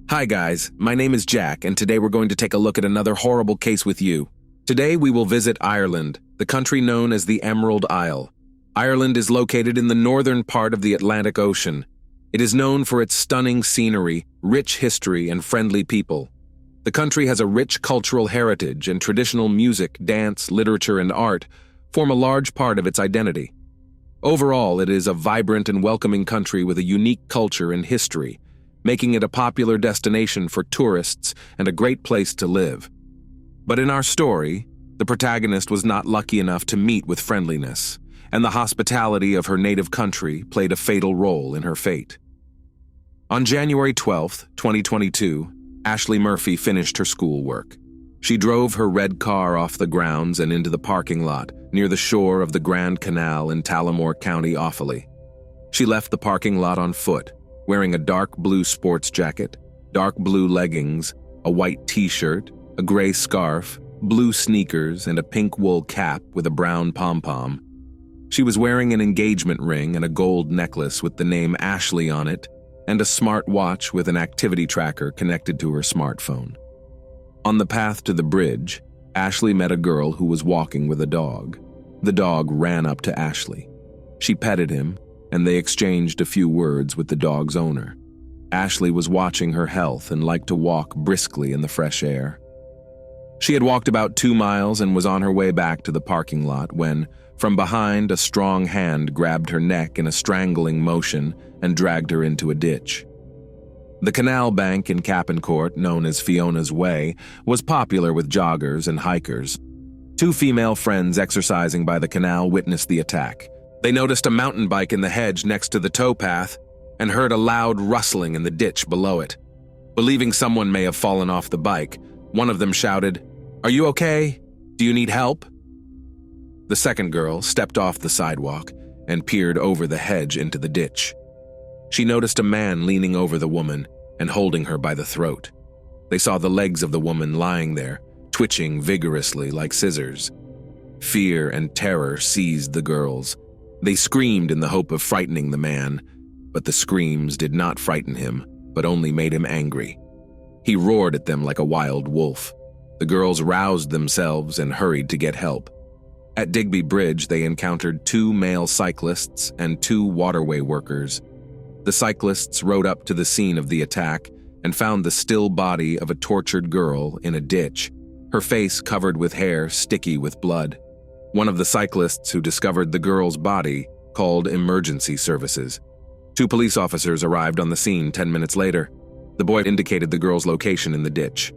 Hi guys, my name is Jack, and today we're going to take a look at another horrible case with you. Today we will visit Ireland, the country known as the Emerald Isle. Ireland is located in the northern part of the Atlantic Ocean. It is known for its stunning scenery, rich history, and friendly people. The country has a rich cultural heritage, and traditional music, dance, literature, and art form a large part of its identity. Overall, it is a vibrant and welcoming country with a unique culture and history, making it a popular destination for tourists and a great place to live. But in our story, the protagonist was not lucky enough to meet with friendliness, and the hospitality of her native country played a fatal role in her fate. On January 12, 2022, Ashling Murphy finished her schoolwork. She drove her red car off the grounds and into the parking lot near the shore of the Grand Canal in Tallamore County, Offaly. She left the parking lot on foot, wearing a dark blue sports jacket, dark blue leggings, a white t-shirt, a gray scarf, blue sneakers, and a pink wool cap with a brown pom-pom. She was wearing an engagement ring and a gold necklace with the name Ashley on it, and a smart watch with an activity tracker connected to her smartphone. On the path to the bridge, Ashley met a girl who was walking with a dog. The dog ran up to Ashley. She petted him, and they exchanged a few words with the dog's owner. Ashley was watching her health and liked to walk briskly in the fresh air. She had walked about 2 miles and was on her way back to the parking lot when, from behind, a strong hand grabbed her neck in a strangling motion and dragged her into a ditch. The canal bank in Cappencourt, known as Fiona's Way, was popular with joggers and hikers. 2 female friends exercising by the canal witnessed the attack. They noticed a mountain bike in the hedge next to the towpath and heard a loud rustling in the ditch below it. Believing someone may have fallen off the bike, one of them shouted, "Are you okay? Do you need help?" The second girl stepped off the sidewalk and peered over the hedge into the ditch. She noticed a man leaning over the woman and holding her by the throat. They saw the legs of the woman lying there, twitching vigorously like scissors. Fear and terror seized the girls. They screamed in the hope of frightening the man, but the screams did not frighten him, but only made him angry. He roared at them like a wild wolf. The girls roused themselves and hurried to get help. At Digby Bridge, they encountered 2 male cyclists and 2 waterway workers. The cyclists rode up to the scene of the attack and found the still body of a tortured girl in a ditch, her face covered with hair sticky with blood. One of the cyclists who discovered the girl's body called emergency services. 2 police officers arrived on the scene 10 minutes later. The boy indicated the girl's location in the ditch.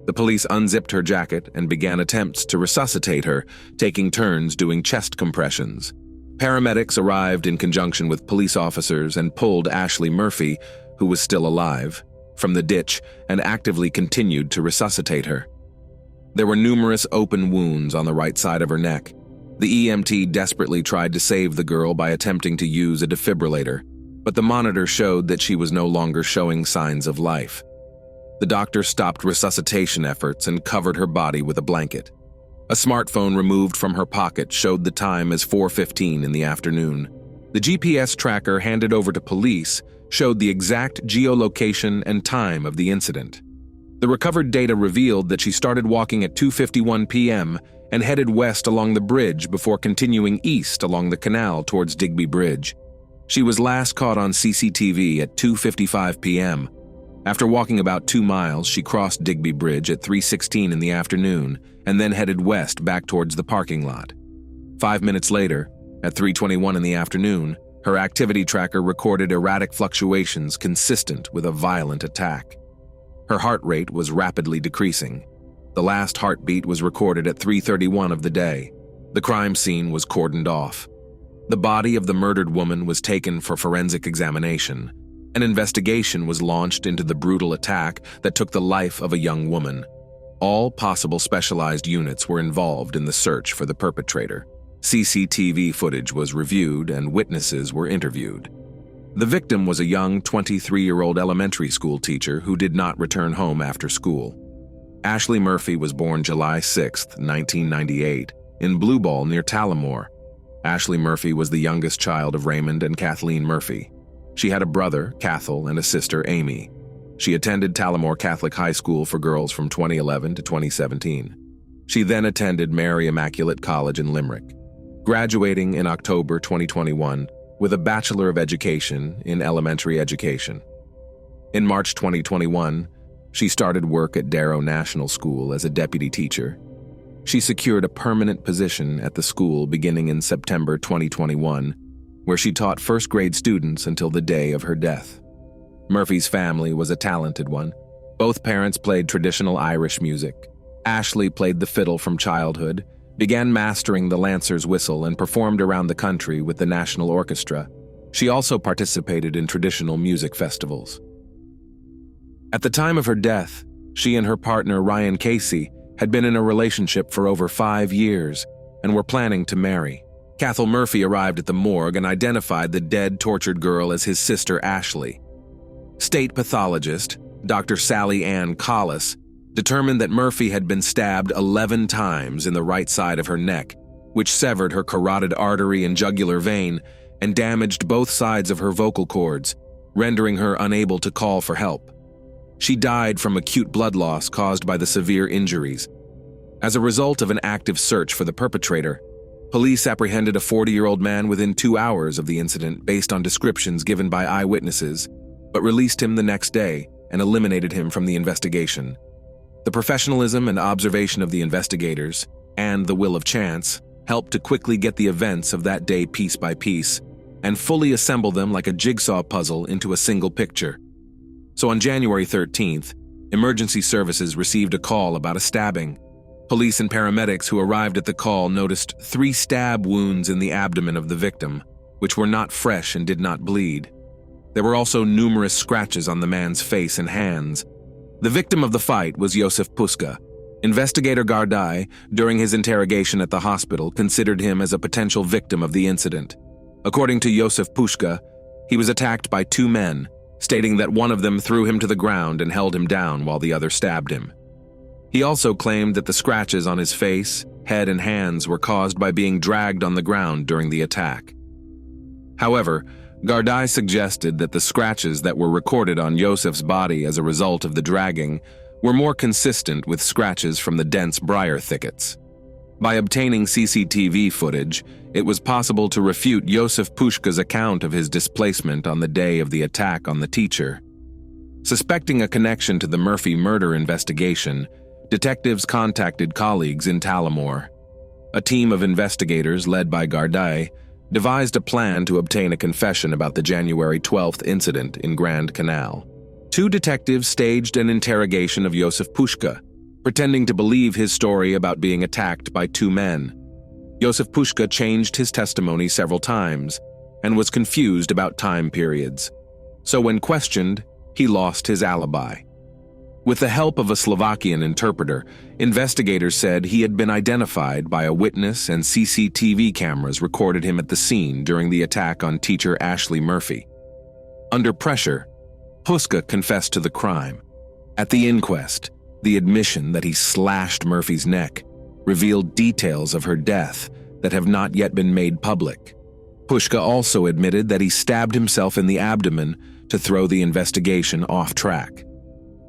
The police unzipped her jacket and began attempts to resuscitate her, taking turns doing chest compressions. Paramedics arrived in conjunction with police officers and pulled Ashling Murphy, who was still alive, from the ditch and actively continued to resuscitate her. There were numerous open wounds on the right side of her neck. The EMT desperately tried to save the girl by attempting to use a defibrillator, but the monitor showed that she was no longer showing signs of life. The doctor stopped resuscitation efforts and covered her body with a blanket. A smartphone removed from her pocket showed the time as 4:15 in the afternoon. The GPS tracker handed over to police showed the exact geolocation and time of the incident. The recovered data revealed that she started walking at 2:51 p.m. and headed west along the bridge before continuing east along the canal towards Digby Bridge. She was last caught on CCTV at 2:55 p.m. After walking about 2 miles, she crossed Digby Bridge at 3:16 in the afternoon and then headed west back towards the parking lot. 5 minutes later, at 3:21 in the afternoon, her activity tracker recorded erratic fluctuations consistent with a violent attack. Her heart rate was rapidly decreasing. The last heartbeat was recorded at 3:31 of the day. The crime scene was cordoned off. The body of the murdered woman was taken for forensic examination. An investigation was launched into the brutal attack that took the life of a young woman. All possible specialized units were involved in the search for the perpetrator. CCTV footage was reviewed and witnesses were interviewed. The victim was a young 23-year-old elementary school teacher who did not return home after school. Ashling Murphy was born July 6, 1998, in Blue Ball near Tallamore. Ashling Murphy was the youngest child of Raymond and Kathleen Murphy. She had a brother, Cathal, and a sister, Amy. She attended Tallamore Catholic High School for girls from 2011 to 2017. She then attended Mary Immaculate College in Limerick, graduating in October 2021 with a Bachelor of Education in Elementary Education. In March 2021, she started work at Darrow National School as a deputy teacher. She secured a permanent position at the school beginning in September 2021, where she taught first-grade students until the day of her death. Murphy's family was a talented one. Both parents played traditional Irish music. Ashling played the fiddle from childhood, began mastering the Lancer's whistle, and performed around the country with the National Orchestra. She also participated in traditional music festivals. At the time of her death, she and her partner Ryan Casey had been in a relationship for over 5 years and were planning to marry. Cathal Murphy arrived at the morgue and identified the dead, tortured girl as his sister Ashling. State pathologist, Dr. Sally Ann Collis, determined that Murphy had been stabbed 11 times in the right side of her neck, which severed her carotid artery and jugular vein and damaged both sides of her vocal cords, rendering her unable to call for help. She died from acute blood loss caused by the severe injuries. As a result of an active search for the perpetrator, police apprehended a 40-year-old man within 2 hours of the incident based on descriptions given by eyewitnesses, but released him the next day and eliminated him from the investigation. The professionalism and observation of the investigators, and the will of chance, helped to quickly get the events of that day piece by piece, and fully assemble them like a jigsaw puzzle into a single picture. So on January 13th, emergency services received a call about a stabbing. Police and paramedics who arrived at the call noticed 3 stab wounds in the abdomen of the victim, which were not fresh and did not bleed. There were also numerous scratches on the man's face and hands. The victim of the fight was Josef Puska. Investigator Gardai, during his interrogation at the hospital, considered him as a potential victim of the incident. According to Josef Puska, he was attacked by 2 men, stating that one of them threw him to the ground and held him down while the other stabbed him. He also claimed that the scratches on his face, head, and hands were caused by being dragged on the ground during the attack. However, Gardai suggested that the scratches that were recorded on Josef's body as a result of the dragging were more consistent with scratches from the dense briar thickets. By obtaining CCTV footage, it was possible to refute Josef Puska's account of his displacement on the day of the attack on the teacher. Suspecting a connection to the Murphy murder investigation, detectives contacted colleagues in Tallamore. A team of investigators led by Gardai devised a plan to obtain a confession about the January 12th incident in Grand Canal. 2 detectives staged an interrogation of Josef Puska, pretending to believe his story about being attacked by 2 men. Josef Puska changed his testimony several times and was confused about time periods. So when questioned, he lost his alibi. With the help of a Slovakian interpreter, investigators said he had been identified by a witness and CCTV cameras recorded him at the scene during the attack on teacher Ashling Murphy. Under pressure, Puska confessed to the crime. At the inquest, the admission that he slashed Murphy's neck revealed details of her death that have not yet been made public. Puska also admitted that he stabbed himself in the abdomen to throw the investigation off track.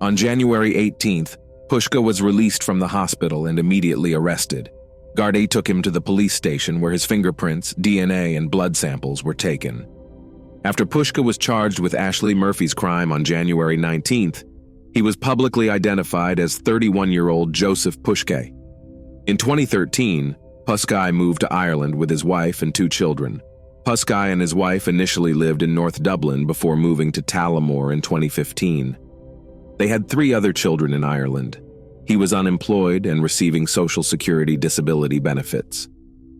On January 18th, Puska was released from the hospital and immediately arrested. Gardai took him to the police station where his fingerprints, DNA, and blood samples were taken. After Puska was charged with Ashling Murphy's crime on January 19th, he was publicly identified as 31-year-old Joseph Puska. In 2013, Puska moved to Ireland with his wife and 2 children. Puska and his wife initially lived in North Dublin before moving to Tallamore in 2015. They had 3 other children in Ireland. He was unemployed and receiving Social Security disability benefits.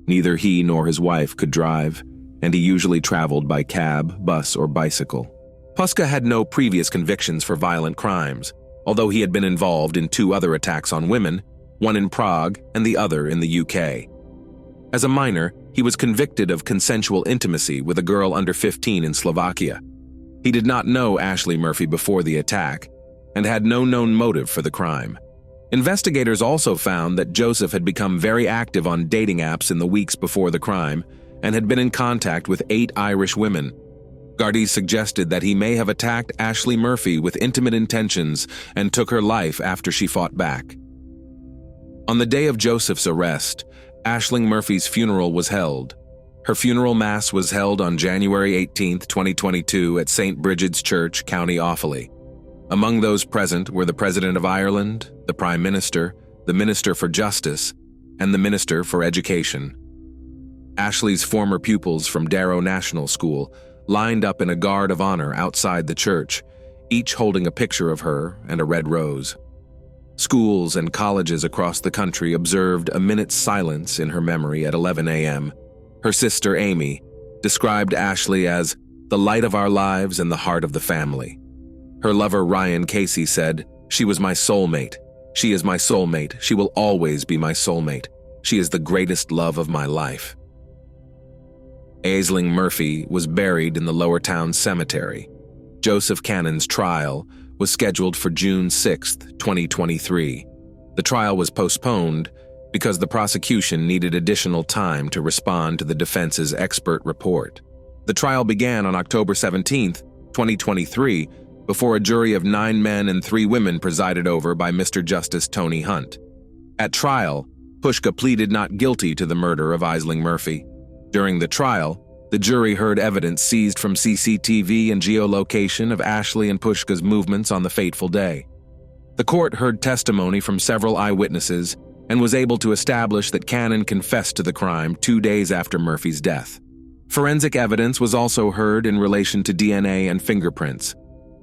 Neither he nor his wife could drive, and he usually traveled by cab, bus, or bicycle. Puska had no previous convictions for violent crimes, although he had been involved in 2 other attacks on women, one in Prague and the other in the UK. As a minor, he was convicted of consensual intimacy with a girl under 15 in Slovakia. He did not know Ashling Murphy before the attack, and had no known motive for the crime. Investigators also found that Joseph had become very active on dating apps in the weeks before the crime and had been in contact with 8 Irish women. Gardaí suggested that he may have attacked Ashling Murphy with intimate intentions and took her life after she fought back. On the day of Joseph's arrest, Ashling Murphy's funeral was held. Her funeral mass was held on January 18, 2022 at St. Brigid's Church, County Offaly. Among those present were the President of Ireland, the Prime Minister, the Minister for Justice, and the Minister for Education. Ashley's former pupils from Darrow National School lined up in a guard of honor outside the church, each holding a picture of her and a red rose. Schools and colleges across the country observed a minute's silence in her memory at 11 a.m. Her sister, Amy, described Ashley as the light of our lives and the heart of the family. Her lover, Ryan Casey, said, "She was my soulmate. She is my soulmate. She will always be my soulmate. She is the greatest love of my life." Ashling Murphy was buried in the Lower Town Cemetery. Joseph Cannon's trial was scheduled for June 6, 2023. The trial was postponed because the prosecution needed additional time to respond to the defense's expert report. The trial began on October 17, 2023, before a jury of 9 men and 3 women presided over by Mr. Justice Tony Hunt. At trial, Pushka pleaded not guilty to the murder of Ashling Murphy. During the trial, the jury heard evidence seized from CCTV and geolocation of Ashley and Pushka's movements on the fateful day. The court heard testimony from several eyewitnesses and was able to establish that Cannon confessed to the crime 2 days after Murphy's death. Forensic evidence was also heard in relation to DNA and fingerprints.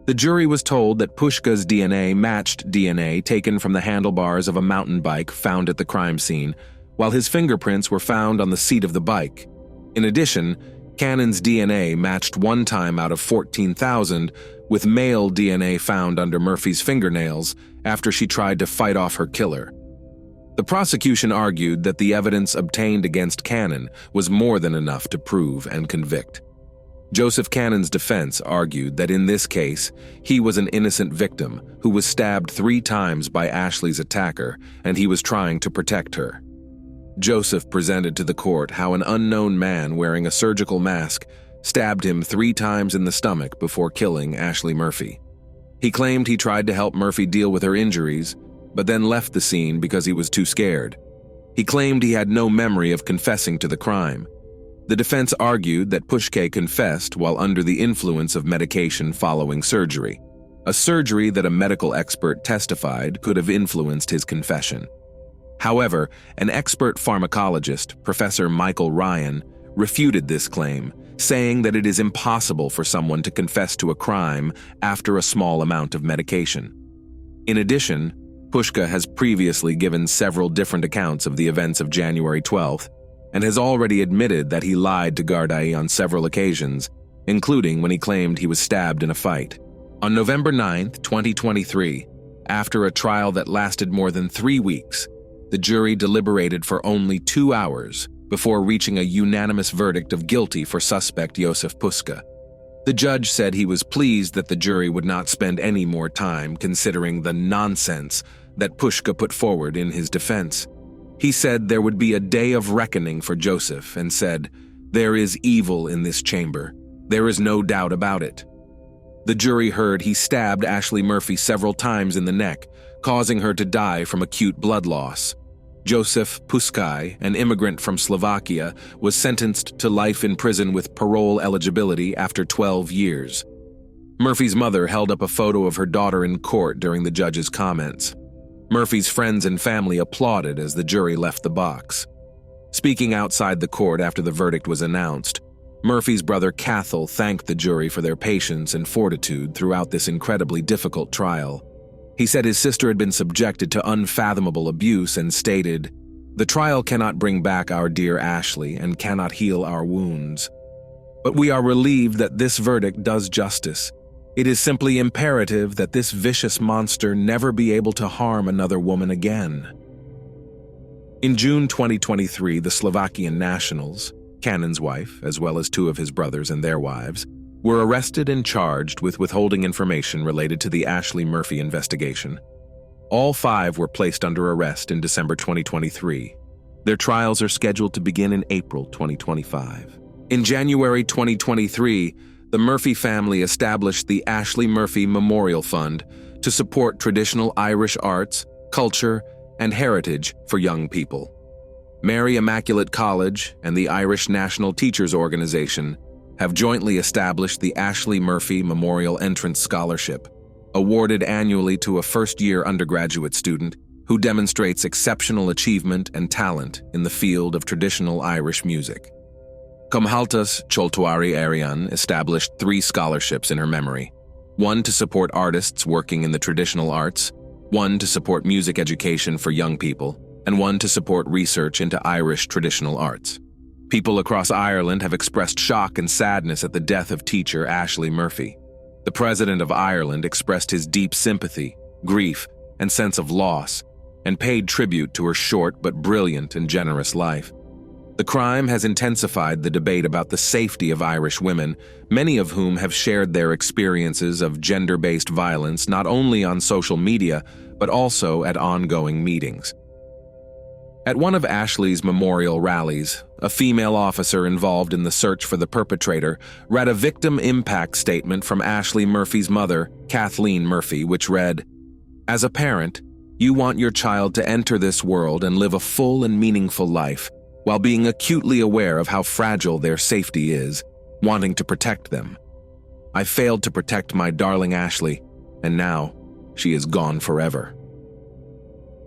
The jury was told that Pushka's DNA matched DNA taken from the handlebars of a mountain bike found at the crime scene, while his fingerprints were found on the seat of the bike. In addition, Cannon's DNA matched 1 time out of 14,000 with male DNA found under Murphy's fingernails after she tried to fight off her killer. The prosecution argued that the evidence obtained against Cannon was more than enough to prove and convict. Joseph Cannon's defense argued that in this case, he was an innocent victim who was stabbed 3 times by Ashley's attacker, and he was trying to protect her. Joseph presented to the court how an unknown man wearing a surgical mask stabbed him 3 times in the stomach before killing Ashling Murphy. He claimed he tried to help Murphy deal with her injuries, but then left the scene because he was too scared. He claimed he had no memory of confessing to the crime. The defense argued that Pushka confessed while under the influence of medication following surgery, a surgery that a medical expert testified could have influenced his confession. However, an expert pharmacologist, Professor Michael Ryan, refuted this claim, saying that it is impossible for someone to confess to a crime after a small amount of medication. In addition, Pushka has previously given several different accounts of the events of January 12th and has already admitted that he lied to Gardaí on several occasions, including when he claimed he was stabbed in a fight. On November 9, 2023, after a trial that lasted more than 3 weeks, the jury deliberated for only 2 hours before reaching a unanimous verdict of guilty for suspect Joseph Pushka. The judge said he was pleased that the jury would not spend any more time considering the nonsense that Pushka put forward in his defense. He said there would be a day of reckoning for Joseph and said, "There is evil in this chamber. There is no doubt about it." The jury heard he stabbed Ashling Murphy several times in the neck, causing her to die from acute blood loss. Joseph Puszkai, an immigrant from Slovakia, was sentenced to life in prison with parole eligibility after 12 years. Murphy's mother held up a photo of her daughter in court during the judge's comments. Murphy's friends and family applauded as the jury left the box. Speaking outside the court after the verdict was announced, Murphy's brother Cathal thanked the jury for their patience and fortitude throughout this incredibly difficult trial. He said his sister had been subjected to unfathomable abuse and stated, "The trial cannot bring back our dear Ashley and cannot heal our wounds. But we are relieved that this verdict does justice. It is simply imperative that this vicious monster never be able to harm another woman again." In June 2023, the Slovakian nationals, Cannon's wife, as well as 2 of his brothers and their wives, were arrested and charged with withholding information related to the Ashling Murphy investigation. All 5 were placed under arrest in December 2023. Their trials are scheduled to begin in April 2025. In January 2023, the Murphy family established the Ashling Murphy Memorial Fund to support traditional Irish arts, culture, and heritage for young people. Mary Immaculate College and the Irish National Teachers Organization have jointly established the Ashling Murphy Memorial Entrance Scholarship, awarded annually to a first-year undergraduate student who demonstrates exceptional achievement and talent in the field of traditional Irish music. Comhaltas Choltuari Arian established 3 scholarships in her memory, 1 to support artists working in the traditional arts, 1 to support music education for young people, and 1 to support research into Irish traditional arts. People across Ireland have expressed shock and sadness at the death of teacher Ashling Murphy. The President of Ireland expressed his deep sympathy, grief, and sense of loss, and paid tribute to her short but brilliant and generous life. The crime has intensified the debate about the safety of Irish women, many of whom have shared their experiences of gender-based violence not only on social media, but also at ongoing meetings. At one of Ashley's memorial rallies, a female officer involved in the search for the perpetrator read a victim impact statement from Ashling Murphy's mother, Kathleen Murphy, which read, "As a parent, you want your child to enter this world and live a full and meaningful life, while being acutely aware of how fragile their safety is, wanting to protect them. I failed to protect my darling Ashling, and now she is gone forever."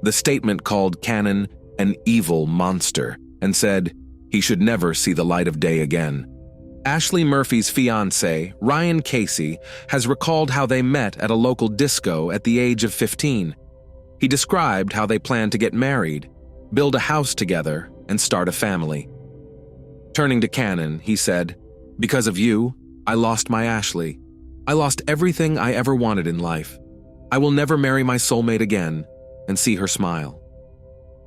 The statement called Cannon an evil monster and said he should never see the light of day again. Ashling Murphy's fiancé, Ryan Casey, has recalled how they met at a local disco at the age of 15. He described how they planned to get married, build a house together, and start a family. Turning to Cannon, he said, "Because of you, I lost my Ashling. I lost everything I ever wanted in life. I will never marry my soulmate again and see her smile."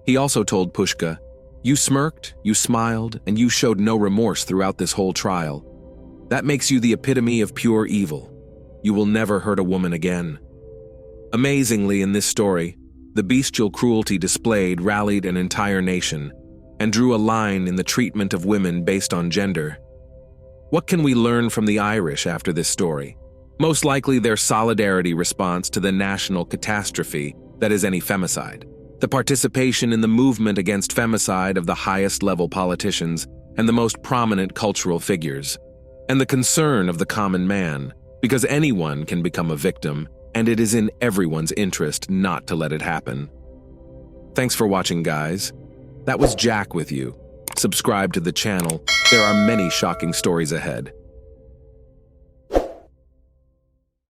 He also told Pushka, "You smirked, you smiled, and you showed no remorse throughout this whole trial. That makes you the epitome of pure evil. You will never hurt a woman again." Amazingly, in this story, the bestial cruelty displayed rallied an entire nation and drew a line in the treatment of women based on gender. What can we learn from the Irish after this story? Most likely their solidarity response to the national catastrophe that is any femicide, the participation in the movement against femicide of the highest-level politicians and the most prominent cultural figures, and the concern of the common man, because anyone can become a victim, and it is in everyone's interest not to let it happen. Thanks for watching, guys. That was Jack with you. Subscribe to the channel. There are many shocking stories ahead.